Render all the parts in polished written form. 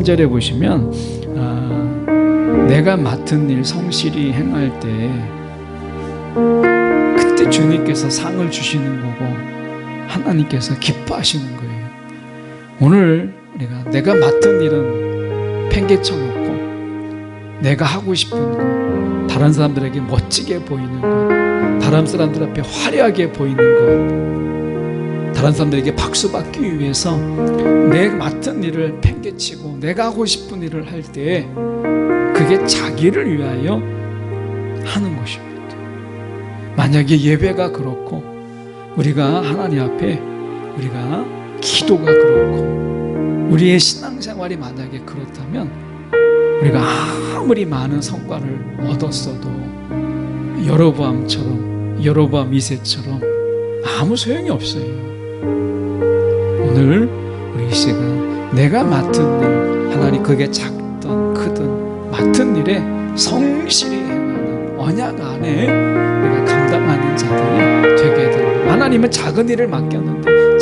3절에 보시면 내가 맡은 일 성실히 행할 때 그때 주님께서 상을 주시는 거고 하나님께서 기뻐하시는 거예요. 오늘 내가 맡은 일은 팽개쳐 놓고 내가 하고 싶은 거, 다른 사람들에게 멋지게 보이는 것, 다른 사람들 앞에 화려하게 보이는 것, 다른 사람들에게 박수 받기 위해서 내 맡은 일을 팽개치고 내가 하고 싶은 일을 할 때 그게 자기를 위하여 하는 것입니다. 만약에 예배가 그렇고 우리가 하나님 앞에 우리가 기도가 그렇고 우리의 신앙생활이 만약에 그렇다면 우리가 아무리 많은 성과를 얻었어도 여로보암처럼 여로보암 2세처럼 아무 소용이 없어요. 오늘 우리 이 시간 내가 맡은 일, 하나님 그게 작든 크든 맡은 일에 성실히 행하는 언약 안에 우리가 감당하는 자들이 되게 됩니다. 하나님은 작은 일을 맡겼는데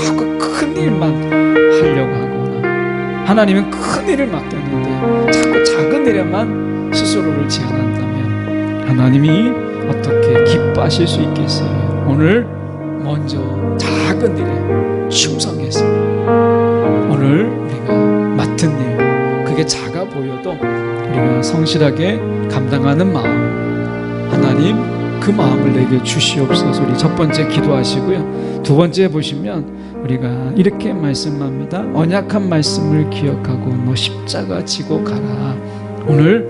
자꾸 큰 일만 하려고 하거나 하나님은 큰 일을 맡겼는데 자꾸 작은 일에만 스스로를 제한한다면 하나님이 어떻게 기뻐하실 수 있겠어요? 오늘 먼저 작은 일에 충성해서 오늘 우리가 맡은 일 그게 작아 보여도 우리가 성실하게 감당하는 마음 하나님 그 마음을 내게 주시옵소서. 우리 첫 번째 기도하시고요. 두 번째 보시면 우리가 이렇게 말씀합니다. 언약한 말씀을 기억하고 너 십자가 지고 가라. 오늘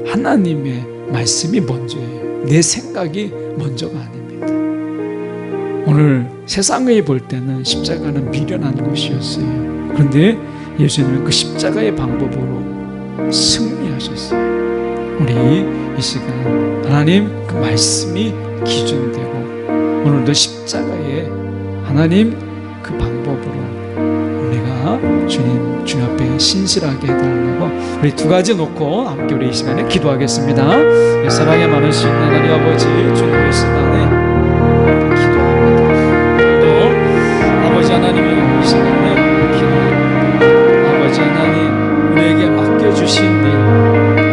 하나님의 말씀이 먼저예요. 내 생각이 먼저가 아닙니다. 오늘 세상에 볼 때는 십자가는 미련한 것이었어요. 그런데 예수님은 그 십자가의 방법으로 승리하셨어요. 우리 이 시간 하나님 그 말씀이 기준되고 오늘도 십자가에 하나님 그 방법으로 우리가 주님 앞에 신실하게 해달라고 우리 두 가지 놓고 함께 우리 이 시간에 기도하겠습니다. 사랑에 많으신 하나님 아버지 주님의 시간에 기도합니다. 또 아버지 하나님의 이 시간에 기도합니다. 아버지 하나님 우리에게 맡겨주신 일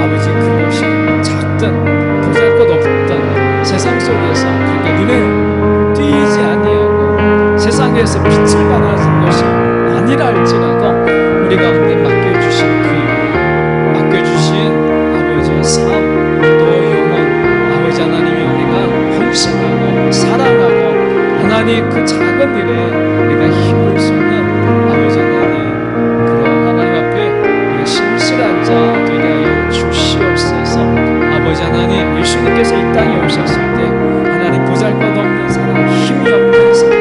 아버지 그것이 작든 보잘것없든 세상 속에서 그렇게 눈에 띄지 아니하고 세상에서 빛을 발하는 것이 아니라 할지라도 우리 가운데 맡겨주신 그 일 맡겨주신 아버지의 삶 또 영혼 아버지 하나님이 우리가 헌신하고 사랑하고 하나님 그 작은 일에 우리가 힘을 쏟는 아버지 하나님 그런 하나님 앞에 우리가 신실한 자 되게 하여 주시옵소서. 아버지 하나님 예수님께서 이 땅에 오셨을 때 하나님 보잘것없는 사람 힘이 없는 사람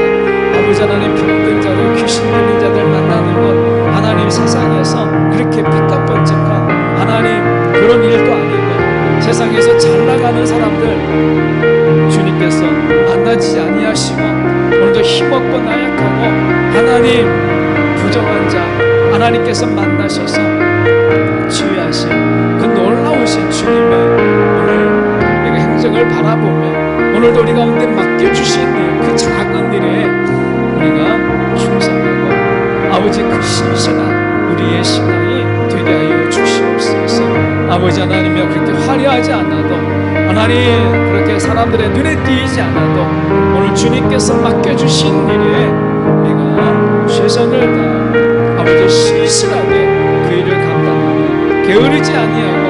아버지 하나님 병든 자들 귀신 들린 자들 만나는 것 하나님 세상에서 그렇게 삐까뻔쩍한 하나님 그런 일도 아니고 세상에서 잘 나가는 사람들 주님께서 만나지 아니하시고 오늘도 힘없고 나약하고 하나님 부정한 자 하나님께서 만나셔서 치유하신 그 놀라우신 주님의 오늘 우리가 행적을 바라보며 오늘도 우리 가운데 맡겨주신 일 그 작은 일에 우리가 충성하고 아버지 그 신실한 우리의 신앙이 되게 하여 주시옵소서. 아버지 하나님이여 그렇게 화려하지 않아도 하나님 그렇게 사람들의 눈에 띄지 않아도 오늘 주님께서 맡겨주신 일에 우리가 최선을 다해 아버지 신실하게 그 일을 감당하며 게으르지 아니하고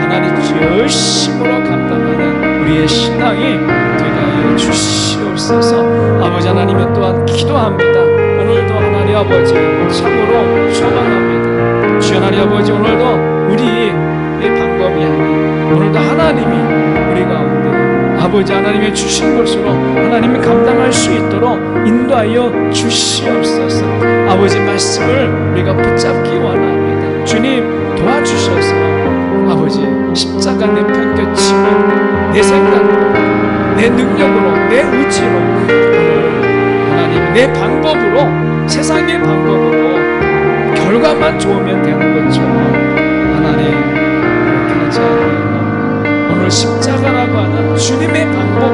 하나님 열심으로 감당하는 우리의 신앙이 되게 하여 주시옵소서. 아버지 하나님은 또한 기도합니다. 오늘도 하나님 아버지 참으로 소망합니다. 주여 하나님 아버지 오늘도 우리의 방법이 아닌 오늘도 하나님이 우리 가운데 아버지 하나님이 주신 것으로 하나님이 감당할 수 있도록 인도하여 주시옵소서. 아버지 말씀을 우리가 붙잡기 원합니다. 주님 도와주셔서 아버지 십자가 내팽개치면 내 생각으로 내 능력으로 내 의지로 하나님 내 방법으로 세상의 방법으로 결과만 좋으면 되는 것처럼 하나님 그렇게 하지 않고 오늘 십자가라고 하는 주님의 방법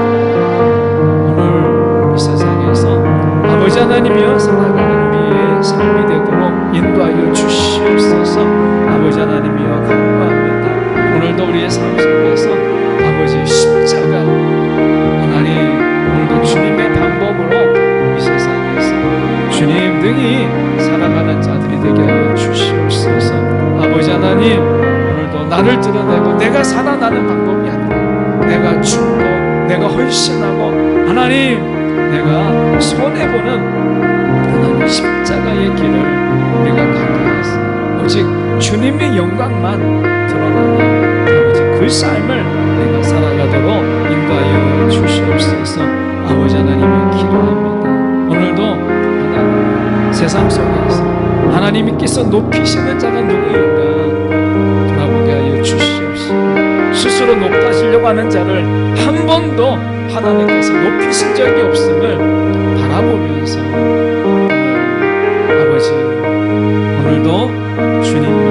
오늘 이 세상에서 아버지 하나님이여 살아가는 우리의 삶이 되도록 인도하여 주시옵소서. 반등히 살아가는 자들이 되게 하여 주시옵소서. 아버지 하나님, 오늘도 나를 드러내고 내가 살아나는 방법이 아니라 내가 죽고 내가 헌신하고 하나님 내가 손해보는 하나님 십자가의 길을 우리가 가게 하소서. 오직 주님의 영광만 드러나는 아버지 그 삶을 내가 살아가도록 인도하여 주시옵소서. 아버지 하나님을 기도합니다. 오늘도 하나님 세상 속에서 하나님께서 높이시는 자가 누구인가 돌아보게 하여 주시옵소서. 스스로 높아지려고 하는 자를 한 번도 하나님께서 높이신 적이 없음을 바라보면서 아버지 오늘도 주님만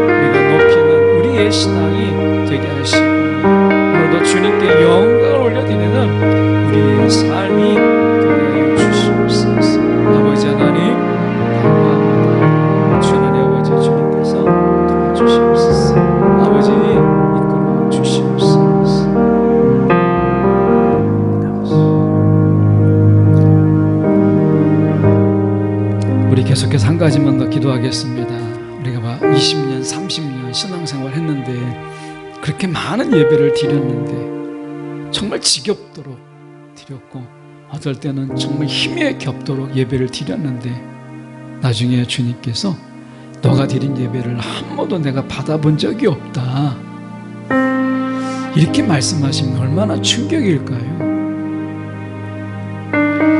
우리가 높이는 우리의 신앙이 되게 하시고 오늘도 주님께 영광을 올려드리는 우리의 삶이 되게 하여 주시옵소서. 아버지 하나님 감사합니다. 주님의 아버지 주님께서 도와주시옵소서. 아버지 이끌어 주시옵소서. 우리 계속해서 한 가지만 더 기도하겠습니다. 우리가 20년, 30년 신앙생활 했는데 그렇게 많은 예배를 드렸는데 정말 지겹도록 드렸고 어떨 때는 정말 힘에 겹도록 예배를 드렸는데 나중에 주님께서 너가 드린 예배를 한 번도 내가 받아본 적이 없다 이렇게 말씀하시면 얼마나 충격일까요?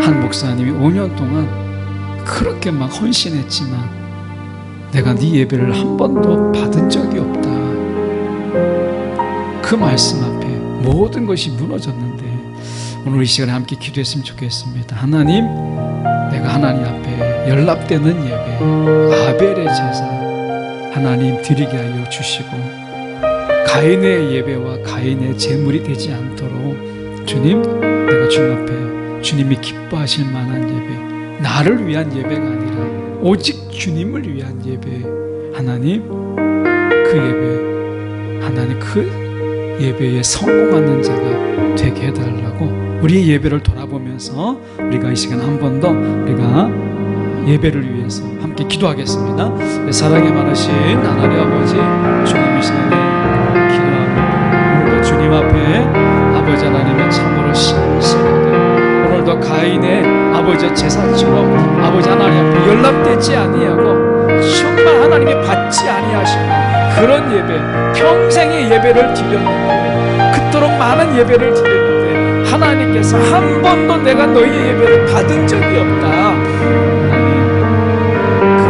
한 목사님이 5년 동안 그렇게 막 헌신했지만 내가 네 예배를 한 번도 받은 적이 없다. 그 말씀 앞에 모든 것이 무너졌는데 오늘 이 시간에 함께 기도했으면 좋겠습니다. 하나님, 내가 하나님 앞에 연락되는 예배, 아벨의 제사 하나님 드리게 하여 주시고 가인의 예배와 가인의 제물이 되지 않도록 주님, 내가 주님 앞에 주님이 기뻐하실 만한 예배, 나를 위한 예배가 아니라 오직 주님을 위한 예배, 하나님 그 예배, 하나님 그 예배에 성공하는 자가 되게 해달라고 우리의 예배를 돌아보면서 우리가 이 시간 한 번 더 우리가 예배를 위해서 함께 기도하겠습니다. 사랑이 많으신 하나님 아버지, 주님 이 시간에 기도하며 오늘도 주님 앞에 아버지 하나님의 참으로 신실하게 오늘도 가인의 아버지의 제사처럼 아버지 하나님 앞에 연락되지 아니하고 정말 하나님이 받지 아니하시는 그런 예배, 평생의 예배를 드렸는데 그토록 많은 예배를 드렸는데 하나님께서 한 번도 내가 너희의 예배를 받은 적이 없다. 하나님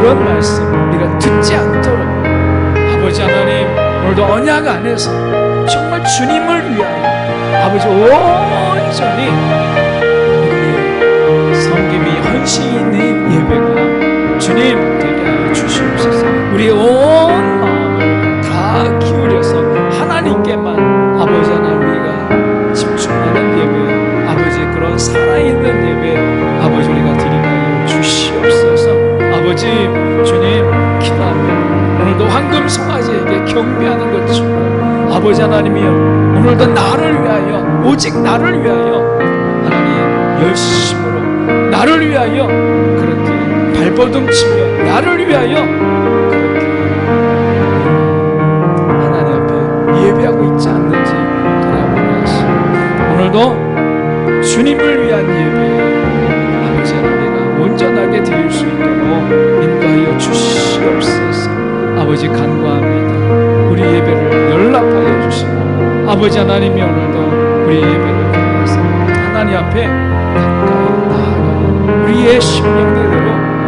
그런 말씀 우리가 듣지 않도록 아버지 하나님 오늘도 언약 안에서 정말 주님을 위하여 아버지 온전히 섬김이 헌신이 있는 예배가 주님 되게 하여 주시옵소서. 우리의 온 마음을 다 기울여서 하나님께만 아버지 하나님 우리가 집중하는 예배, 아버지 그런 살아있는 예배 아버지 우리가 드리게 하여 주시옵소서. 아버지 주님 기도합니다. 오늘도 황금 송아지에게 경배하는 것처럼 아버지 하나님이여 오늘도 나를 위하여 오직 나를 위하여 하나님 열심으로 나를 위하여 그렇게 발버둥치며 나를 위하여 그렇게 하나님 앞에 예배하고 있지 않는지 돌아보게 하시고 오늘도 주님을 위한 예배 아버지 하나님과 온전하게 드릴 수 있도록 인도하여 주시옵소서. 아버지 간구합니다. 우리 예배를 연락하여 주시고 아버지 하나님이 오늘도 우리 예배를 통해서 하나님 앞에 우리의 심령대로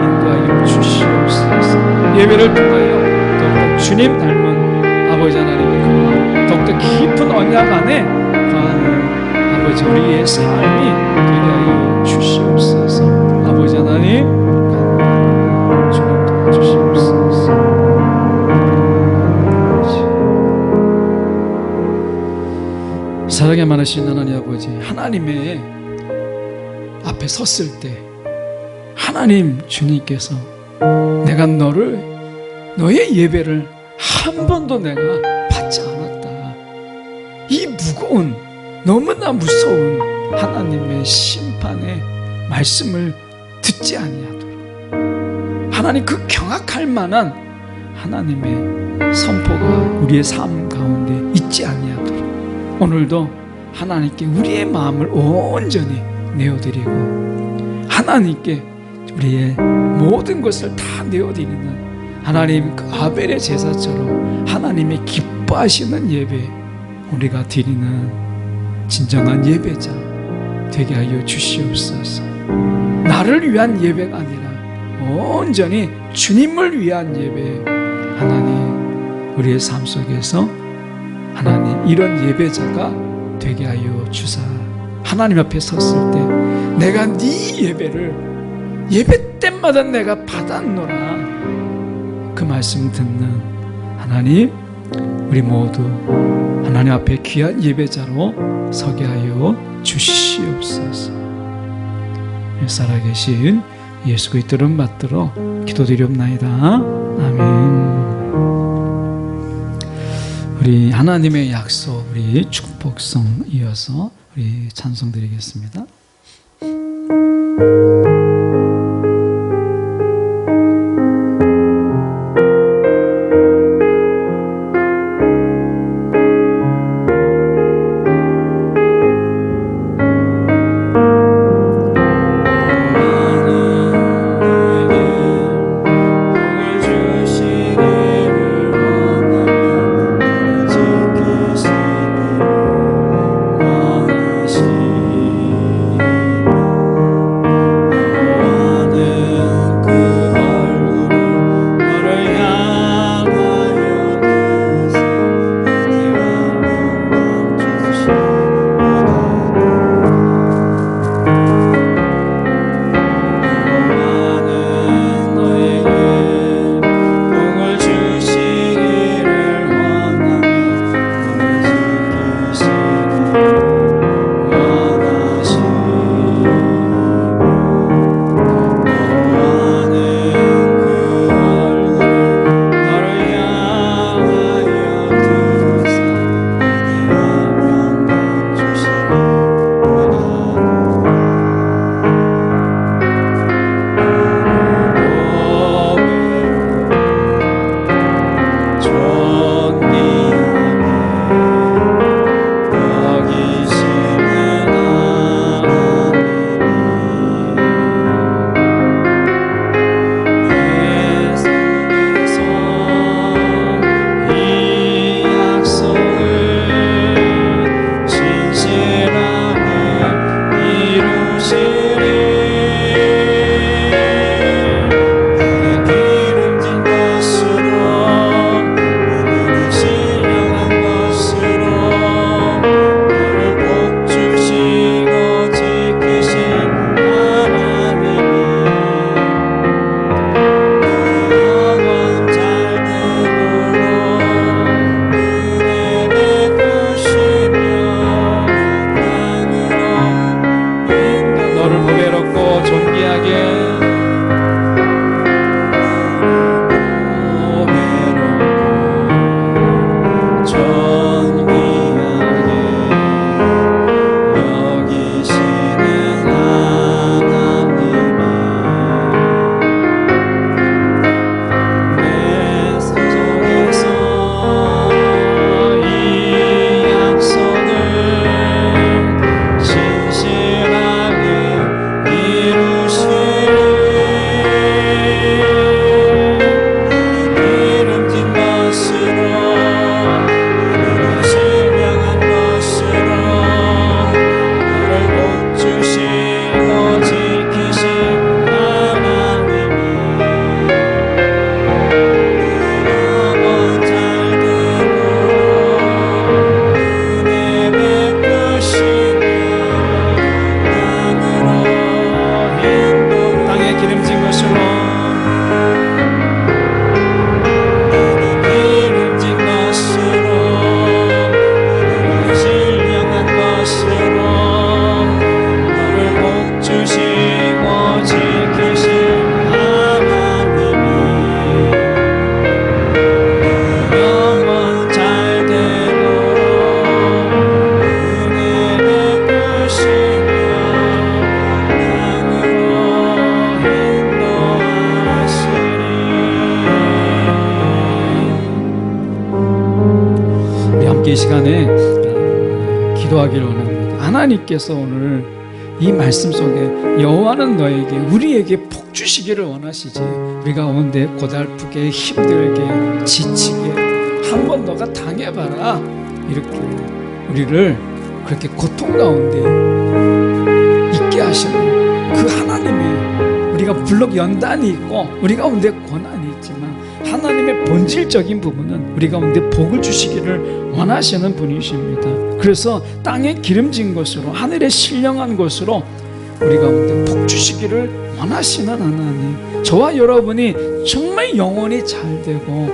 인도하여 주시옵소서. 예배를 통하여 더욱더 주님 닮은 아버지 하나님의 그 더욱더 깊은 언약 안에 거하는 아버지 우리의 삶이 되게 하여 주시옵소서. 아버지 하나님 주님 도와주시옵소서. 사랑에 많으신 하나님 아버지, 하나님의 앞에 섰을 때 하나님 주님께서 내가 너의 예배를 한 번도 내가 받지 않았다. 이 무거운 너무나 무서운 하나님의 심판의 말씀을 듣지 아니하도록 하나님 그 경악할 만한 하나님의 선포가 우리의 삶 가운데 있지 아니하도록 오늘도 하나님께 우리의 마음을 온전히 내어드리고 하나님께 우리의 모든 것을 다 내어드리는 하나님 그 아벨의 제사처럼 하나님이 기뻐하시는 예배 우리가 드리는 진정한 예배자 되게 하여 주시옵소서. 나를 위한 예배가 아니라 온전히 주님을 위한 예배 하나님 우리의 삶 속에서 하나님 이런 예배자가 되게 하여 주사 하나님 앞에 섰을 때 내가 네 예배를 예배 때마다 내가 받았노라 그 말씀 듣는 하나님 우리 모두 하나님 앞에 귀한 예배자로 서게 하여 주시옵소서. 살아계신 예수 그리스도 이름 받들어 기도드리옵나이다. 아멘. 우리 하나님의 약속 우리 축복성 이어서 우리 찬송 드리겠습니다. 시간에 기도하기를 원합니다. 하나님께서 오늘 이 말씀 속에 여호와는 너에게 우리에게 복 주시기를 원하시지, 우리 가운데 고달프게 힘들게 지치게 한번 너가 당해봐라 이렇게 우리를 그렇게 고통 가운데 있게 하시는 그 하나님의, 우리가 물론 연단이 있고 우리 가운데 고난이 있지만 하나님의 본질적인 부분은 우리 가운데 복을 주시기를 원하시는 분이십니다. 그래서 땅에 기름진 것으로 하늘에 신령한 것으로 우리 가운데 복 주시기를 원하시는 하나님, 저와 여러분이 정말 영원히 잘 되고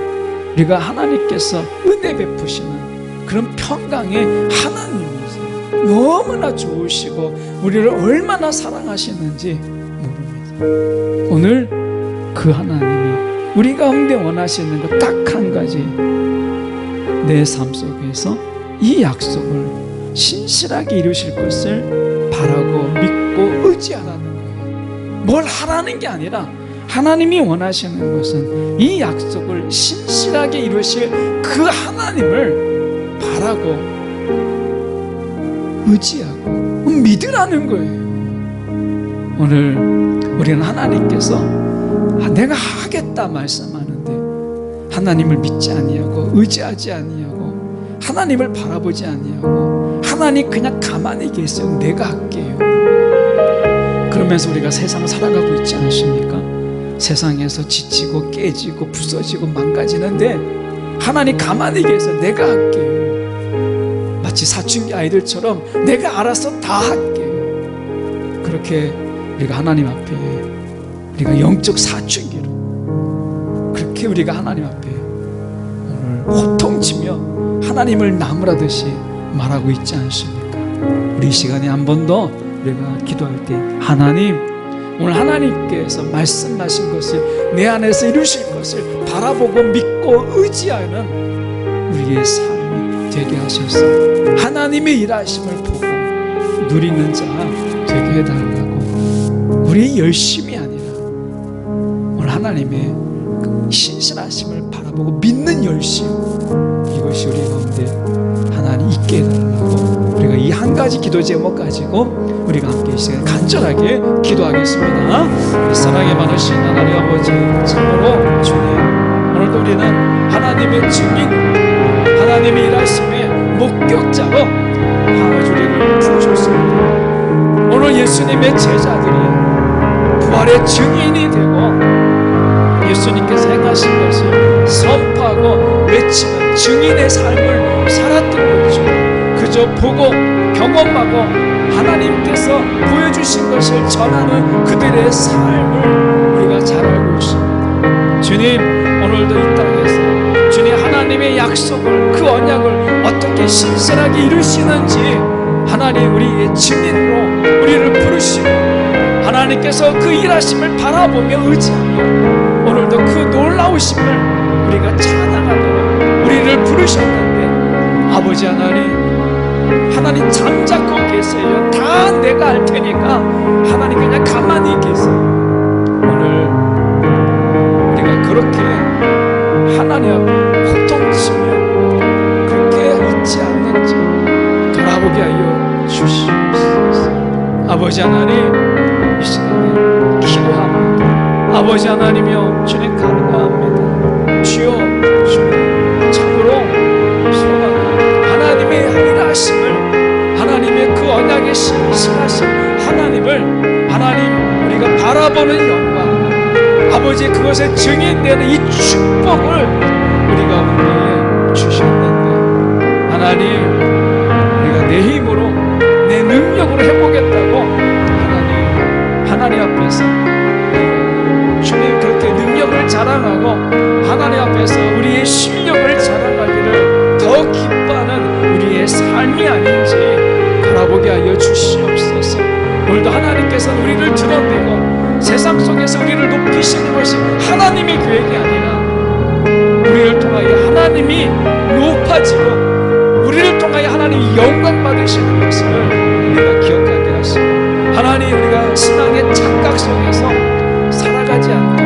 우리가 하나님께서 은혜 베푸시는 그런 평강의 하나님이세요. 너무나 좋으시고 우리를 얼마나 사랑하시는지 모릅니다. 오늘 그 하나님이 우리 가운데 원하시는 것 딱 한 가지, 내 삶 속에서 이 약속을 신실하게 이루실 것을 바라고 믿고 의지하라는 거예요. 뭘 하라는 게 아니라 하나님이 원하시는 것은 이 약속을 신실하게 이루실 그 하나님을 바라고 의지하고 믿으라는 거예요. 오늘 우리는 하나님께서 내가 하겠다 말씀하는데 하나님을 믿지 아니하고 의지하지 아니하고 하나님을 바라보지 아니하고 하나님 그냥 가만히 계세요. 내가 할게요. 그러면서 우리가 세상을 살아가고 있지 않으십니까? 세상에서 지치고 깨지고 부서지고 망가지는데 하나님 가만히 계세요. 내가 할게요. 마치 사춘기 아이들처럼 내가 알아서 다 할게요. 그렇게 우리가 하나님 앞에 우리가 영적 사춘기로 그렇게 우리가 하나님 앞에 오늘 호통치며 하나님을 나무라듯이 말하고 있지 않습니까? 우리 이 시간에 한 번 더 우리가 기도할 때 하나님, 오늘 하나님께서 말씀하신 것을 내 안에서 이루실 것을 바라보고 믿고 의지하는 우리의 삶이 되게 하셔서 하나님의 일하심을 보고 누리는 자 되게 해달라고, 우리의 열심이 아니라 오늘 하나님의 신실하심을 바라보고 믿는 열심, 이것이 우리 가운데 하나님 있게 해달라고 우리가 이 한 가지 기도 제목 가지고 우리가 함께 이 시간에 간절하게 기도하겠습니다. 사랑에 많으신 하나님 아버지, 참으로 주님, 오늘도 우리는 하나님의 증인, 하나님의 일하심의 목격자로 우리를 부르셨습니다. 오늘 예수님의 제자들이 부활의 증인이 되고 예수님께서 행하신 것을 선포하고 외치는 증인의 삶을 살았던 거죠. 그저 보고 경험하고 하나님께서 보여주신 것을 전하는 그들의 삶을 우리가 잘 알고 있습니다. 주님, 오늘도 이 땅에서 주님 하나님의 약속을, 그 언약을 어떻게 신실하게 이루시는지 하나님 우리의 증인으로 우리를 부르시고 하나님께서 그 일하심을 바라보며 의지하며 오늘도 그 놀라우심을 우리가 찬양하도록 우리를 부르셨는데, 아버지 하나님 잠자코 계세요. 다 내가 할 테니까 하나님 그냥 가만히 계세요. 오늘 우리가 그렇게 하나님 앞에 호통치며 그렇게 있지 않는지 돌아보게 하여 주시옵소서. 아버지 하나님, 이 시간에 기도합니다. 아버지 하나님이여, 주님 간구합니다. 주여, 주님 참으로 하나님의 일하심을, 하나님의 그 언약의 신실하신 하나님을 하나님 우리가 바라보는 영광, 아버지 그것의 증인되는 이 축복을 우리가 우리에게 주셨는데 하나님, 우리가 내 힘으로 내 능력으로 해보겠다고 하나님 앞에서 주님 그렇게 능력을 자랑하고 하나님 앞에서 우리의 실력을 자랑하기를 더 기뻐하는 우리의 삶이 아닌지 바라보게 하여 주시옵소서. 오늘도 하나님께서 우리를 드러내고 세상 속에서 우리를 높이시는 것이 하나님의 계획이 아니라 우리를 통하여 하나님이 높아지고 우리를 통하여 하나님이 영광 받으시는 것을 우리가 기억하게 하시고, 하나님 우리가 신앙의 착각 속에서 살아가지 않고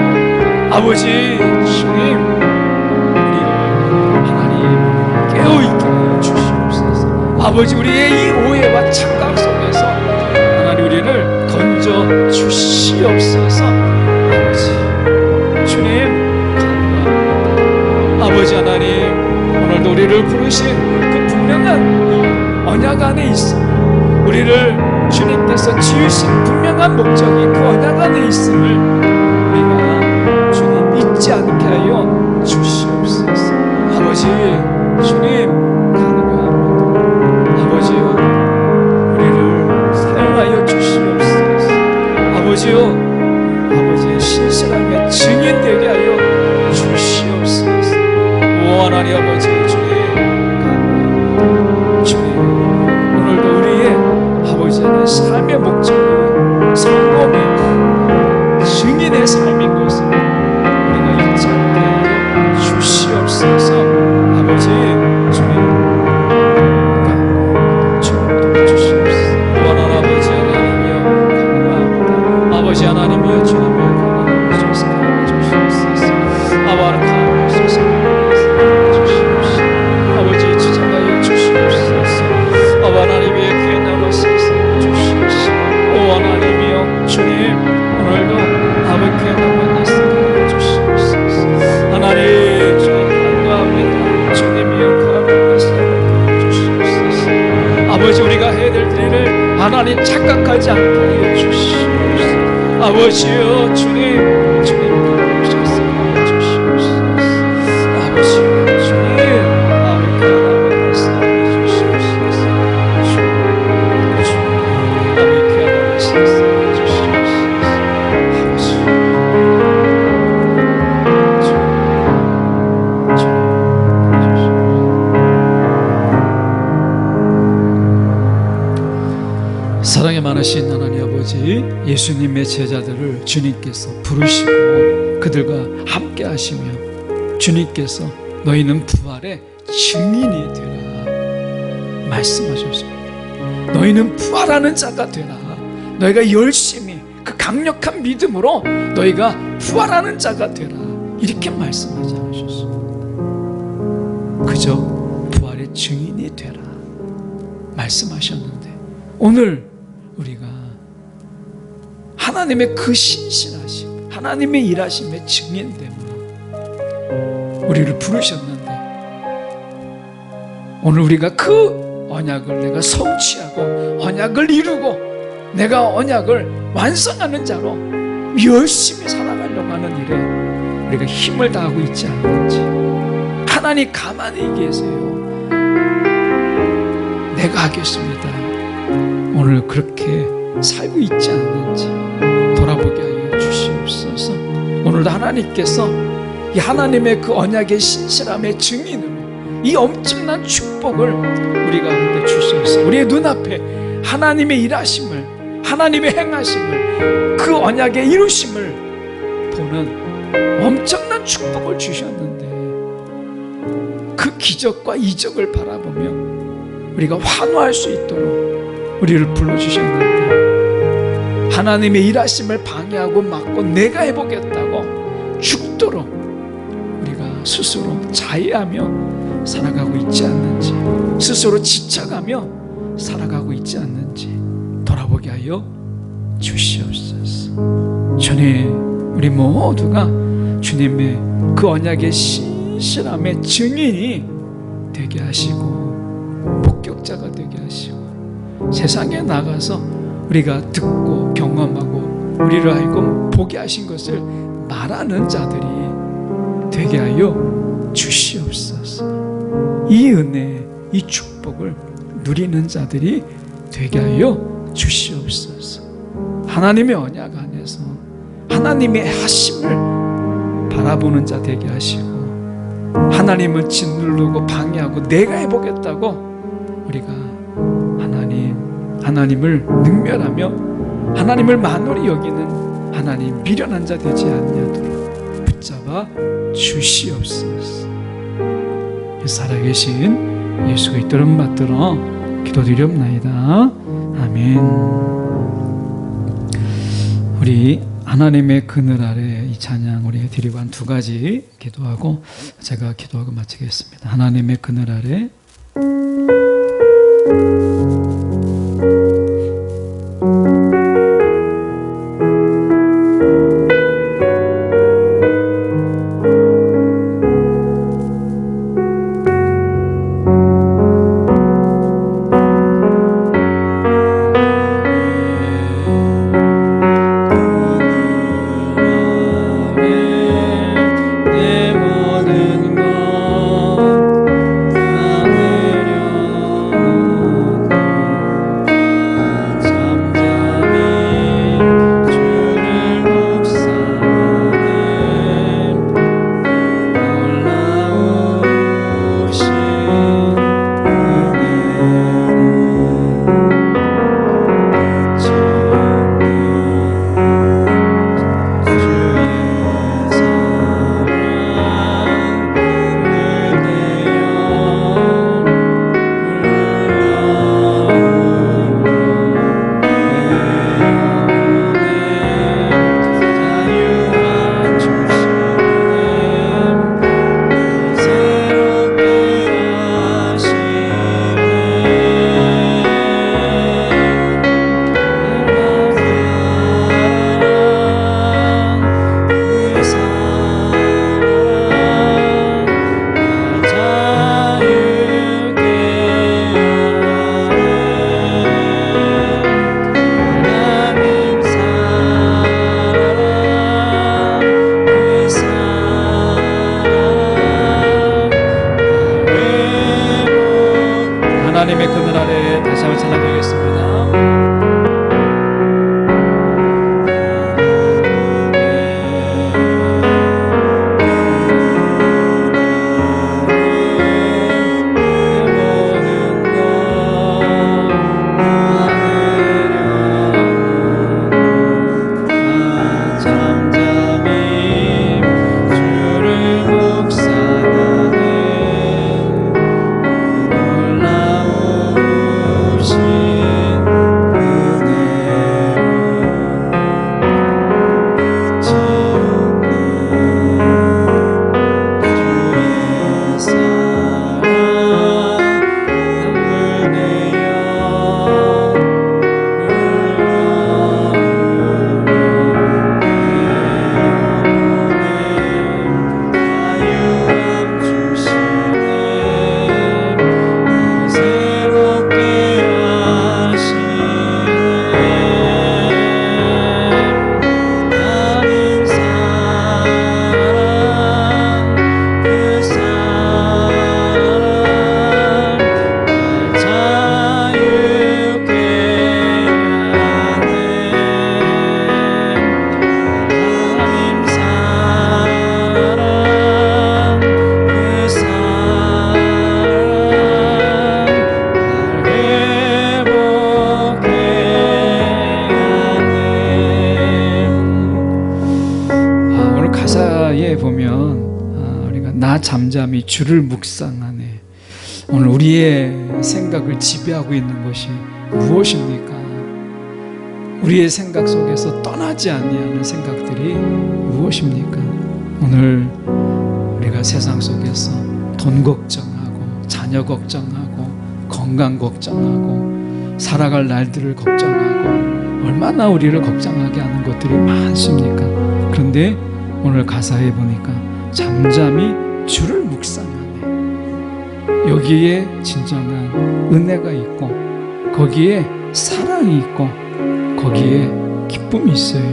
아버지 주님 우리를 하나님 깨어있게 하여 주시옵소서. 아버지, 우리의 이 오해와 착각 속에서 하나님 우리를 건져 주시옵소서. 아버지 주님 감사합니다. 아버지 하나님, 오늘도 우리를 부르신 그 분명한 언약 안에 있음을, 우리를 주님께서 지으신 분명한 목적이 그 언약 안에 있음을 우리가 주님 잊지 않게 하여 주시옵소서. 아버지 주님 간구합니다. 아버지요, 우리를 사용하여 주시옵소서. 아버지요, 아버지의 신실함의 증인 되게 하여 주시옵소서. 오 하나님 아버지 주님 감사합니다. 주님, 오늘도 우리의 아버지의 삶의 목적이 성공의 증인의 삶인 것을 우리가 잊지 않게 하여 주시옵소서. 아버지 주님 주님 도와주시옵소서. 원한 아버지 하나님이여 감사합니다. 아버지 하나님이여 주님이여 감사하옵소서. 감사주시옵소서. 아바를 감사하옵소서. 주시옵소서. 아버지 지정하여 주시옵소서. 아바 하나님의 귀에 나가소서. 주시옵소서. 오 하나님이여 주님, 오늘도 아버지께 나가소서. 주시옵소서. 하나님 주님 감사합니다. 주님이여 감사하옵소서. 주시옵소서. 아버지, 우리가 해야 될 일을 하나님 착각하지 않게 하여 주시옵소서. 아버지여 주님, 주님 주시옵소서. 아버지여 주님, 아버지께 나가소서. 주시옵소서. 아버지께 나가소서. 사랑이 많으신 하나님 아버지, 예수님의 제자들을 주님께서 부르시고 그들과 함께 하시며 주님께서 너희는 부활의 증인이 되라 말씀하셨습니다. 너희는 부활하는 자가 되라. 너희가 열심히 그 강력한 믿음으로 너희가 부활하는 자가 되라, 이렇게 말씀하지 않으셨습니다. 그저 부활의 증인이 되라 말씀하셨는데, 오늘 우리가 하나님의 그 신실하심, 하나님의 일하심의 증인됨으로 우리를 부르셨는데, 오늘 우리가 그 언약을 내가 성취하고 언약을 이루고 내가 언약을 완성하는 자로 열심히 살아가려고 하는 일에 우리가 힘을 다하고 있지 않는지, 하나님 가만히 계세요. 내가 하겠습니다. 오늘 그렇게 살고 있지 않는지 돌아보게 하여 주시옵소서. 오늘도 하나님께서 이 하나님의 그 언약의 신실함의 증인으로 이 엄청난 축복을 우리 가운데 주시옵소서. 우리의 눈앞에 하나님의 일하심을, 하나님의 행하심을, 그 언약의 이루심을 보는 엄청난 축복을 주셨는데, 그 기적과 이적을 바라보며 우리가 환호할 수 있도록 우리를 불러주셨는데, 하나님의 일하심을 방해하고 막고 내가 해보겠다고 죽도록 우리가 스스로 자해하며 살아가고 있지 않는지, 스스로 지쳐가며 살아가고 있지 않는지 돌아보게 하여 주시옵소서. 주님, 우리 모두가 주님의 그 언약의 신실함의 증인이 되게 하시고 목격자가 되게 하시고, 세상에 나가서 우리가 듣고 경험하고 우리를 알고 보게 하신 것을 말하는 자들이 되게 하여 주시옵소서. 이 은혜, 이 축복을 누리는 자들이 되게 하여 주시옵소서. 하나님의 언약 안에서 하나님의 하심을 바라보는 자 되게 하시고, 하나님을 짓누르고 방해하고 내가 해보겠다고 우리가 하나님을 능멸하며 하나님을 만홀히 여기는 하나님 미련한 자 되지 아니하도록 붙잡아 주시옵소서. 살아계신 예수 그리스도 이름 받들어 기도드리옵나이다. 아멘. 우리 하나님의 그늘 아래 이 찬양 우리 드리고 한 두 가지 기도하고 제가 기도하고 마치겠습니다. 하나님의 그늘 아래 하나님의 그늘 아래 다시 한번 찬양드리겠습니다. 보면 우리가 나 잠잠히 주를 묵상하네. 오늘 우리의 생각을 지배하고 있는 것이 무엇입니까? 우리의 생각 속에서 떠나지 아니하는 생각들이 무엇입니까? 오늘 우리가 세상 속에서 돈 걱정하고 자녀 걱정하고 건강 걱정하고 살아갈 날들을 걱정하고 얼마나 우리를 걱정하게 하는 것들이 많습니까? 그런데 오늘 가사에 보니까 잠잠히 주를 묵상하네. 여기에 진정한 은혜가 있고 거기에 사랑이 있고 거기에 기쁨이 있어요.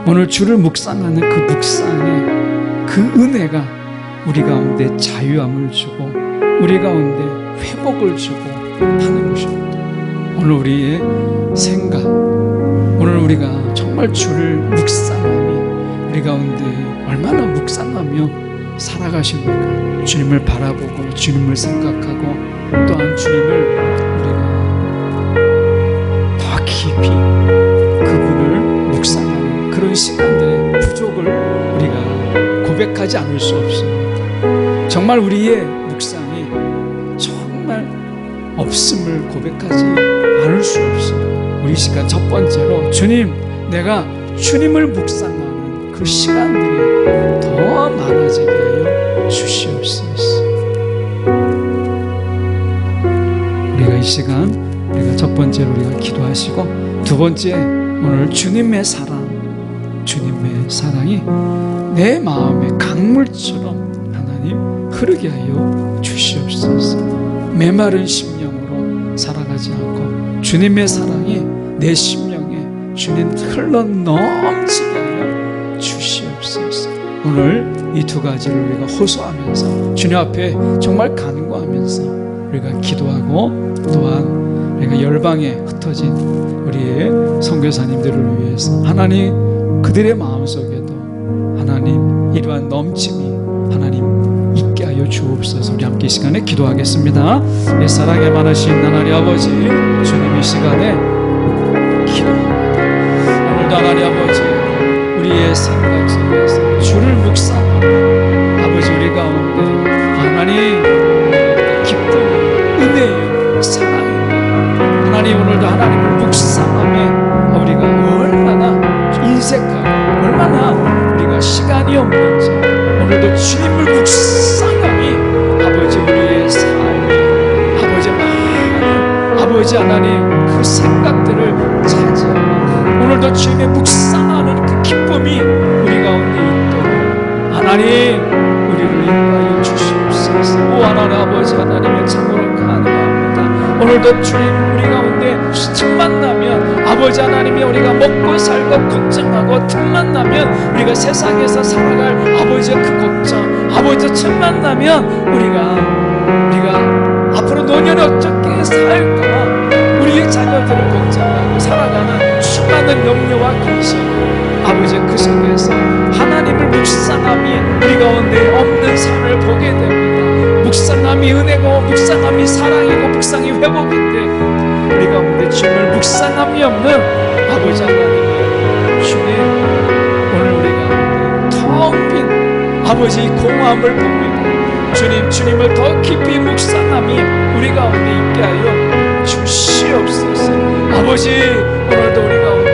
오늘 주를 묵상하는 그 묵상에 그 은혜가 우리 가운데 자유함을 주고 우리 가운데 회복을 주고 하는 것입니다. 오늘 우리의 생각, 오늘 우리가 정말 주를 묵상하니 우리 가운데 얼마나 묵상하며 살아가십니까? 주님을 바라보고 주님을 생각하고 또한 주님을 우리가 더 깊이 그분을 묵상하는 그런 시간들의 부족을 우리가 고백하지 않을 수 없습니다. 정말 우리의 묵상이 정말 없음을 고백하지 않을 수 없습니다. 우리 시간 첫 번째로 주님, 내가 주님을 묵상하는 그 시간들이 더 많아지게 하여 주시옵소서. 우리가 이 시간 우리가 첫 번째로 우리가 기도하시고, 두 번째, 오늘 주님의 사랑이 내 마음의 강물처럼 하나님 흐르게 하여 주시옵소서. 메마른 심령으로 살아가지 않고 주님의 사랑이 내 심령에 주님 흘러 넘치게 하여 주시옵소서. 오늘 이 두 가지를 우리가 호소하면서 주님 앞에 정말 간구하면서 우리가 기도하고, 또한 우리가 열방에 흩어진 우리의 선교사님들을 위해서 하나님 그들의 마음속에도 하나님 이러한 넘침이 하나님 있게 하여 주옵소서. 우리 함께 이 시간에 기도하겠습니다. 내 사랑에 많으신 하나님 아버지, 주님 이 시간에 기도합니다. 오늘도 하나님 아버지, 우리의 생각 속에서 주를 묵상하고 아버지 우리 가운데 하나님 기쁨, 은혜의 사랑이 하나님, 오늘도 하나님을 묵상하며 우리가 얼마나 인색하고 얼마나 우리가 시간이 없는지, 오늘도 주님을 묵상함이 아버지 우리의 삶에 아버지 많은 아버지 하나님 그 생각들을 차지하고, 오늘도 주님의 묵상하는 그 기쁨이 우리 가운데 있도록 하나님 우리를 인도하여 주시옵소서. 오 하나님 아버지, 하나님의 참으로 간구합니다. 오늘도 주님 우리 가운데 틈만 나면 아버지 하나님이 우리가 먹고 살고 걱정하고, 틈만 나면 우리가 세상에서 살아갈 아버지의 그 걱정, 아버지 틈만 나면 우리가 앞으로 노년에 어떻게 살까 우리의 자녀들을 걱정하고 살아가는 수많은 염려와 근심, 아버지 그 속에서 하나님을 묵상함이 우리 가운데 없는 삶을 보게 됩니다. 묵상함이 은혜고 묵상함이 사랑이고 묵상이 회복인데 우리 가운데 주님을 묵상함이 없는 아버지 하나님의 주님, 오늘 우리 가운데 텅 빈 아버지 공허함을 봅니다. 주님, 주님을 더 깊이 묵상함이 우리 가운데 있게 하여 주시옵소서. 아버지, 오늘도 우리 가운데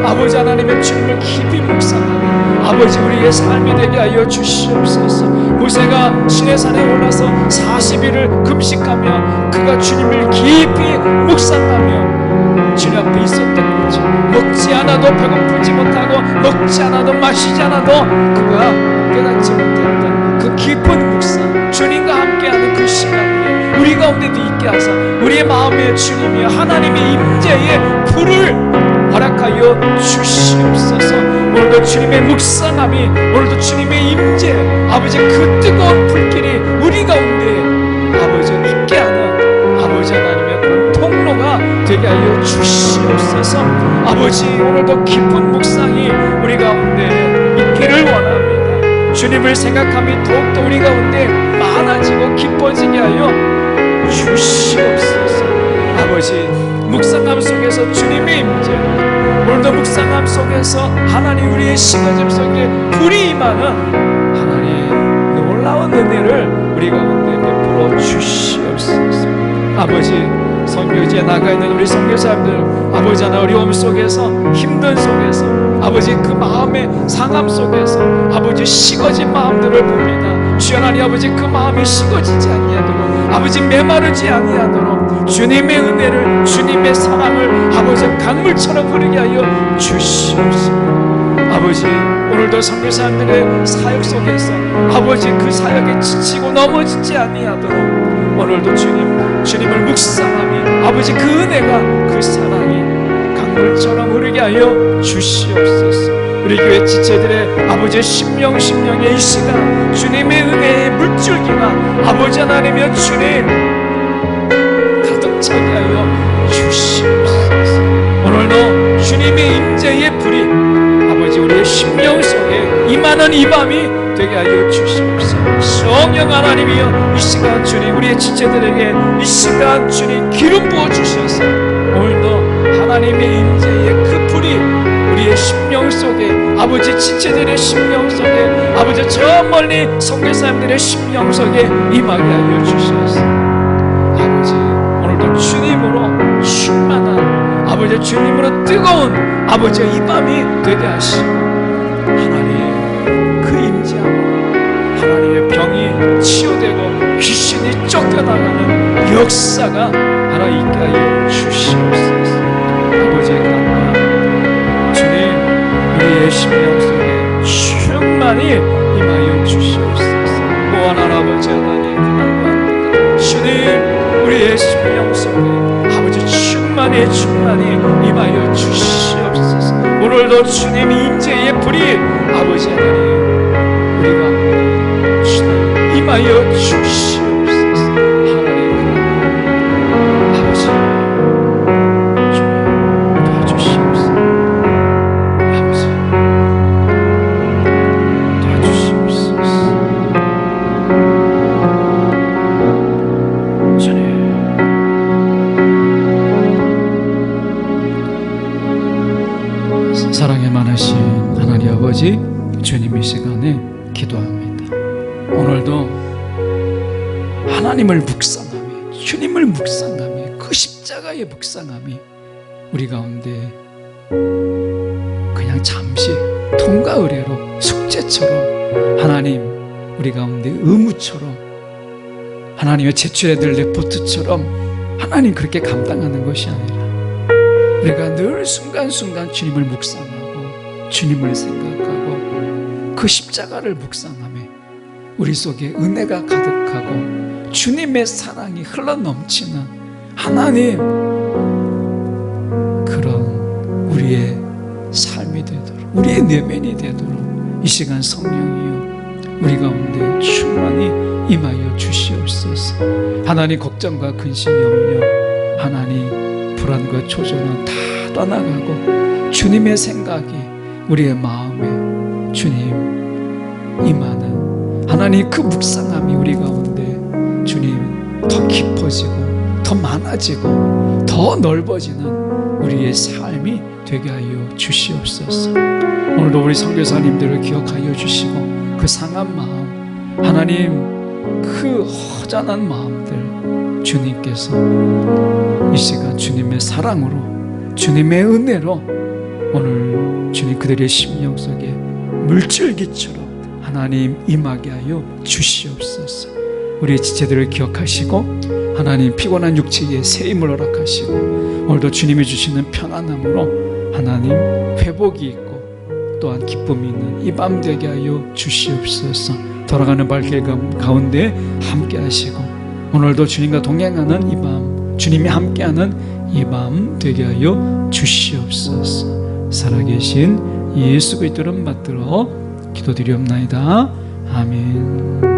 아버지 하나님의 주님을 깊이 묵상하는 아버지 우리의 삶이 되게 하여 주시옵소서. 모세가 시내산에 올라서 40일을 금식하며 그가 주님을 깊이 묵상하며 주님 앞에 있었던 거죠. 먹지 않아도 배고프지 못하고 먹지 않아도 마시지 않아도 그가 깨닫지 못했던 그 깊은 묵상, 주님과 함께하는 그 시간에 우리 가운데도 있게 하사 우리의 마음에 주님이 하나님의 임재의 불을 허락하여 주시옵소서. 오늘도 주님의 묵상함이, 오늘도 주님의 임재, 아버지 그 뜨거운 불길이 우리 가운데 아버지 있게 하는 아버지 하나님의 그런 통로가 되게 하여 주시옵소서. 아버지, 오늘도 깊은 묵상이 우리 가운데 있기를 원합니다. 주님을 생각함이 더욱더 우리 가운데 많아지고 깊어지게 하여 주시옵소서. 아버지, 묵상함 속에서 주님의 임재, 오늘도 묵상함 속에서 하나님 우리의 심어짐 속에 불이 임하는 하나님 놀라운 은혜를 우리 가운데 베풀어 주시옵소서. 아버지, 선교지에 나가 있는 우리 선교사님들 아버지 하나 어려움 속에서, 힘든 속에서, 아버지 그 마음의 상함 속에서 아버지 식어진 마음들을 봅니다. 주여 하나님 아버지, 그 마음이 식어지지 아니하도록, 아버지 메마르지 아니하도록 주님의 은혜를, 주님의 사랑을 아버지 강물처럼 흐르게 하여 주시옵소서. 아버지, 오늘도 선교사님들의 사역 속에서 아버지 그 사역에 지치고 넘어지지 아니하도록 오늘도 주님을 묵상하며 아버지 그 은혜가, 그 사랑이 강물처럼 흐르게 하여 주시옵소서. 우리 교회 지체들의 아버지의 심령의 이 시간 주님의 은혜의 물줄기가 아버지 하나님의 주님 가득 차게 하여 주시옵소서. 오늘도 주님의 임재의 불이 아버지 우리의 심령 속에 임하는 이 밤이 되게 하여 주시옵소서. 성령 하나님이여, 이 시간 주님 우리의 지체들에게 이 시간 주님 기름 부어 주셔서 오늘도 하나님의 임재의 그 불이 우리의 심령 속에, 아버지 지체들의 심령 속에, 아버지 저 멀리 선교사님들의 심령 속에 임하게 하여 주셔서 아버지 오늘도 주님으로 충만한 아버지, 주님으로 뜨거운 아버지의 이 밤이 되게 하시고 하나님 그 임재함으로 하나님의 병이 치유되고 귀신이 쫓겨나가는 역사가 하나 있게 하여 주시옵소서. 아버지의 간구합니다. 주님, 우리의 심령 속에 충만히 임하여 주시옵소서. 무한한 아버지 하나님 간구합니다. 주님, 우리의 심령 속에 아버지 충만히 임하여 주시옵소서. 오늘도 주님의 인재의 불이 아버지 하나님 우리 가운데 주님 임하여 주시옵소서. 하나님 아버지 주님 도와주시옵소서. 아버지 도와주시옵소서. 주님 사랑에 많으신 하나님 아버지, 주님 이 시간에 기도합니다. 오늘도 하나님을 묵상하며 주님을 묵상하며 그 십자가의 묵상함이 우리 가운데 그냥 잠시 통과 의례로 숙제처럼 하나님 우리 가운데 의무처럼 하나님의 제출해드릴 레포트처럼 하나님 그렇게 감당하는 것이 아니라 우리가 늘 순간순간 주님을 묵상하고 주님을 생각하고 그 십자가를 묵상하며 우리 속에 은혜가 가득하고 주님의 사랑이 흘러넘치는 하나님 그런 우리의 삶이 되도록 우리의 내면이 되도록 이 시간 성령이여 우리 가운데 충만히 임하여 주시옵소서. 하나님 걱정과 근심 염려 하나님 불안과 초조는 다 떠나가고 주님의 생각이 우리의 마음에 주님 임하는 하나님 그 묵상함이 우리 가운데 주님 더 깊어지고 더 많아지고 더 넓어지는 우리의 삶이 되게 하여 주시옵소서. 오늘도 우리 선교사님들을 기억하여 주시고 그 상한 마음 하나님 그 허전한 마음들 주님께서 이 시간 주님의 사랑으로 주님의 은혜로 오늘 주님 그들의 심령 속에 물줄기처럼 하나님 임하게 하여 주시옵소서. 우리의 지체들을 기억하시고 하나님 피곤한 육체에 새 힘을 허락하시고 오늘도 주님이 주시는 편안함으로 하나님 회복이 있고 또한 기쁨이 있는 이 밤 되게 하여 주시옵소서. 돌아가는 발길 가운데 함께 하시고 오늘도 주님과 동행하는 이 밤 주님이 함께하는 이 밤 되게 하여 주시옵소서. 살아계신 예수 그리스도를 받들어 기도드리옵나이다. 아멘.